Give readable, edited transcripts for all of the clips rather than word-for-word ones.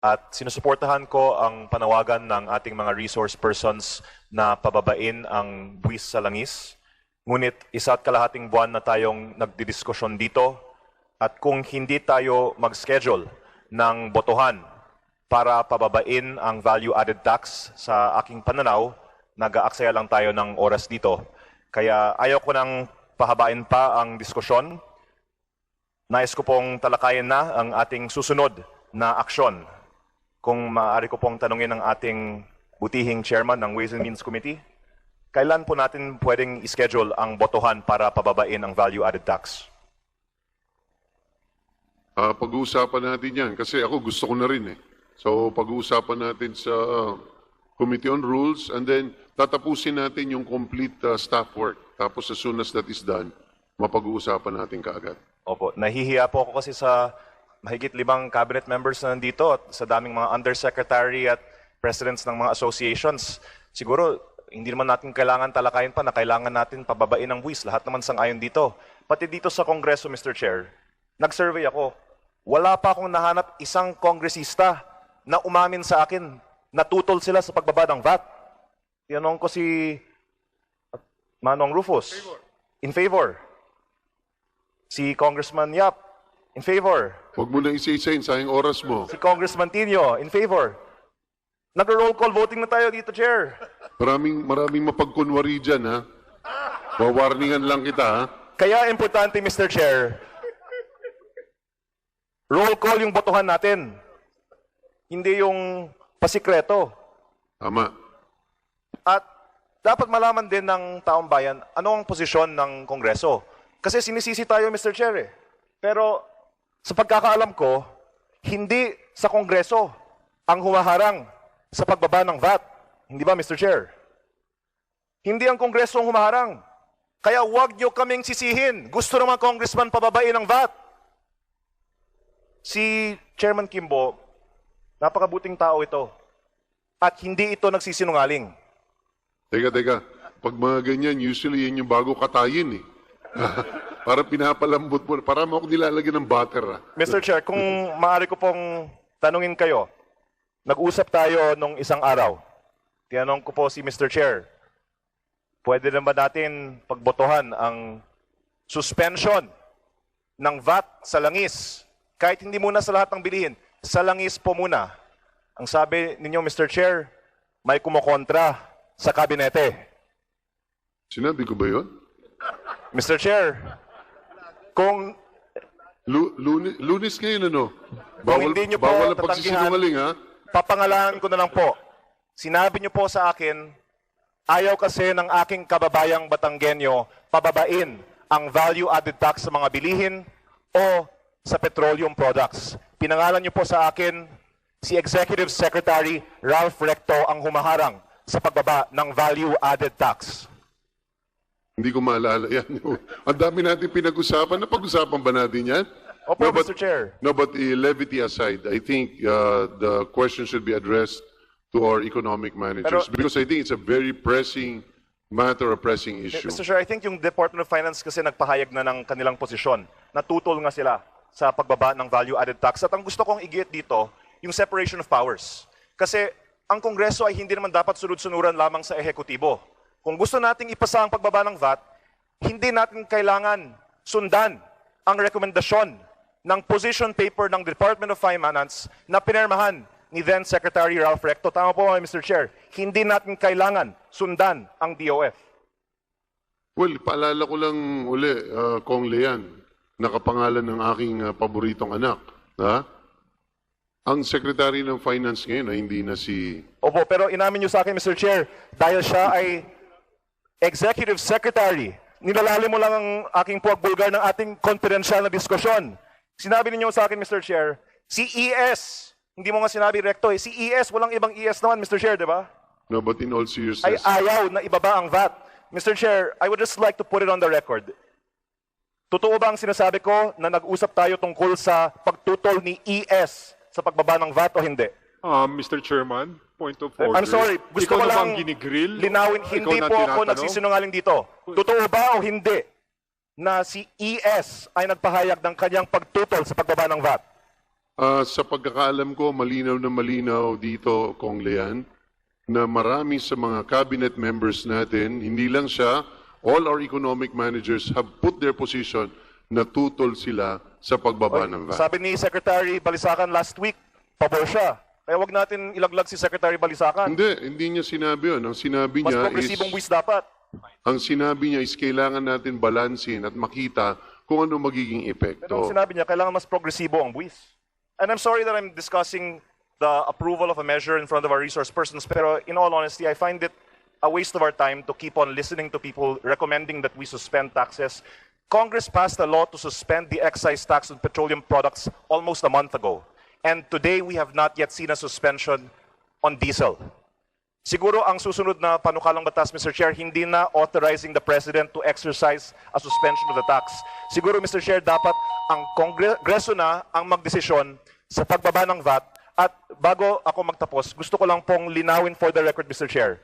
At sinusuportahan ko ang panawagan ng ating mga resource persons na pababain ang buwis sa langis. Ngunit isa't kalahating buwan na tayong nagdidiskusyon dito at kung hindi tayo mag-schedule ng botohan para pababain ang value-added tax sa aking pananaw, nag-aaksaya lang tayo ng oras dito. Kaya ayaw ko nang pahabain pa ang diskusyon. Nais ko pong talakayin na ang ating susunod na aksyon. Kung maaari ko pong tanungin ang ating butihing chairman ng Ways and Means Committee, kailan po natin pwedeng ischedule ang botohan para pababain ang value-added tax? Pag-uusapan natin yan kasi ako gusto ko na rin eh. So pag-uusapan natin sa Committee on Rules and then tatapusin natin yung complete staff work. Tapos as soon as that is done, mapag-uusapan natin kaagad. Opo, nahihiya po ako kasi sa mahigit 5 cabinet members na nandito at sa daming mga undersecretary at presidents ng mga associations. Siguro, hindi naman natin kailangan talakayin pa na kailangan natin pababain ang buwis. Lahat naman sang-ayon dito. Pati dito sa Kongreso, Mr. Chair, nag-survey ako. Wala pa akong nahanap isang kongresista na umamin sa akin na tutol sila sa pagbaba ng VAT. Tinanong ko si Manong Rufus. In favor. Si Congressman Yap. In favor. Huwag mo na isa-isahin, sayang oras mo. Si Congressman Tino, in favor. Nag-roll call voting na tayo dito, Chair. Maraming mapagkunwari dyan, ha? Wawarningan lang kita, ha? Kaya importante, Mr. Chair, roll call yung botohan natin. Hindi yung pasikreto. Tama. At dapat malaman din ng taong bayan ano ang posisyon ng Kongreso. Kasi sinisisi tayo, Mr. Chair, eh. Pero sa pagkakaalam ko, hindi sa Kongreso ang humaharang sa pagbaba ng VAT. Hindi ba, Mr. Chair? Hindi ang Kongreso ang humaharang. Kaya huwag niyo kaming sisihin. Gusto naman Congressman pababain ang VAT. Si Chairman Kimbo, napakabuting tao ito. At hindi ito nagsisinungaling. Teka. Pag mga ganyan, usually yan yung bago katayin, eh. Para pinapalambot mo. Para mo ako nilalagyan ng butter, ha? Mr. Chair, kung maaari ko pong tanungin kayo, nag-usap tayo nung isang araw. Tinanong ko po si Mr. Chair, pwede na ba natin pagbotohan ang suspension ng VAT sa langis? Kahit hindi muna sa lahat ng bilihin, sa langis po muna. Ang sabi ninyo, Mr. Chair, may kumokontra sa kabinete. Sinabi ko ba yun? Mr. Chair, kung Lunes ngayon, ano? Kung hindi niyo po bawal ang tatanggihan, pagsisinungaling, ha? papangalanan ko na lang po. Sinabi niyo po sa akin, ayaw kasi ng aking kababayang Batanggenyo pababain ang value-added tax sa mga bilihin o sa petroleum products. Pinangalan niyo po sa akin, si Executive Secretary Ralph Recto ang humaharang sa pagbaba ng value-added tax. Hindi ko maalala yan. Ang dami natin pinag-usapan. Napag-usapan ba natin yan? Opo, Mr. Chair. No, but levity aside, I think the question should be addressed to our economic managers because I think it's a very pressing matter, a pressing issue. Mr. Chair, I think yung Department of Finance kasi nagpahayag na ng kanilang posisyon. Natutol nga sila sa pagbaba ng value-added tax. At ang gusto kong igit dito, yung separation of powers. Kasi ang Kongreso ay hindi naman dapat sunod-sunuran lamang sa ehekutibo. Kung gusto nating ipasa ang pagbaba ng VAT, hindi natin kailangan sundan ang rekomendasyon ng position paper ng Department of Finance na pinirmahan ni then Secretary Ralph Recto. Tama po, Mr. Chair. Hindi natin kailangan sundan ang DOF. Well, paalala ko lang uli, Kong Lean, nakapangalan ng aking paboritong anak. Ha? Ang Secretary ng Finance ngayon ay hindi na si... Opo, pero inamin niyo sa akin, Mr. Chair, dahil siya ay Executive Secretary, nilalalim mo lang ang aking puwagbulgar ng ating confidential na diskusyon. Sinabi ninyo sa akin, Mr. Chair, si ES, hindi mo nga sinabi recto eh, si ES, walang ibang ES naman, Mr. Chair, di ba? No, but in all Ay seriousness... ayaw na ibaba ang VAT. Mr. Chair, I would just like to put it on the record. Totoo ba ang sinasabi ko na nag-usap tayo tungkol sa pagtutol ni ES sa pagbaba ng VAT o hindi? Mr. Chairman, point of order. I'm sorry, gusto ko Ikaw na lang bang ginigrill? linawin, Ikaw hindi na po ako tinatanong? nagsisinungaling dito. Totoo ba o hindi na si ES ay nagpahayag ng kanyang pagtutol sa pagbaba ng VAT? Sa pagkakaalam ko, malinaw na malinaw dito, Kong Lean, na marami sa mga cabinet members natin, hindi lang siya, all our economic managers have put their position na tutol sila sa pagbaba ng VAT. Sabi ni Secretary Balisacan last week, pabor siya. Kaya wag natin ilaglag si Secretary Balisacan. Hindi niya sinabi yun. Ang sinabi Mas niya progresibong buwis dapat. ang sinabi niya is kailangan natin balansin at makita kung ano magiging Pero epekto. ang sinabi niya, kailangan mas progresibo ang buwis. And I'm sorry that I'm discussing the approval of a measure in front of our resource persons, pero in all honesty, I find it a waste of our time to keep on listening to people recommending that we suspend taxes. Congress passed a law to suspend the excise tax on petroleum products almost a month ago. And today, we have not yet seen a suspension on diesel. Siguro ang susunod na panukalang batas, Mr. Chair, hindi na authorizing the President to exercise a suspension of the tax. Siguro, Mr. Chair, dapat ang Kongreso na ang magdesisyon sa pagbaba ng VAT. At bago ako magtapos, gusto ko lang pong linawin for the record, Mr. Chair.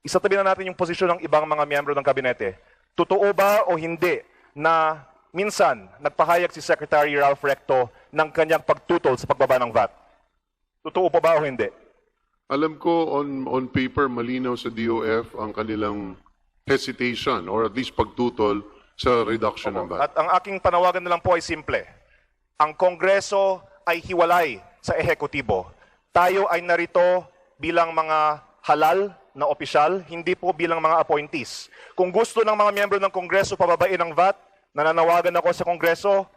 Isatabi na natin yung posisyon ng ibang mga miyembro ng kabinete. Totoo ba o hindi na minsan nagpahayag si Secretary Ralph Recto ng kanyang pagtutol sa pagbaba ng VAT? Totoo pa ba o hindi? Alam ko on paper malinaw sa DOF ang kanilang hesitation or at least pagtutol sa reduction ng VAT. At ang aking panawagan na lang po ay simple. Ang Kongreso ay hiwalay sa ehekutibo. Tayo ay narito bilang mga halal na opisyal, hindi po bilang mga appointees. Kung gusto ng mga miyembro ng Kongreso pababain ang VAT, nananawagan ako sa Kongreso,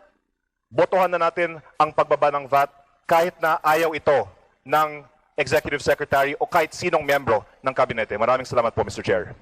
botohan na natin ang pagbaba ng VAT kahit na ayaw ito ng Executive Secretary o kahit sinong miyembro ng kabinete. Maraming salamat po, Mr. Chair.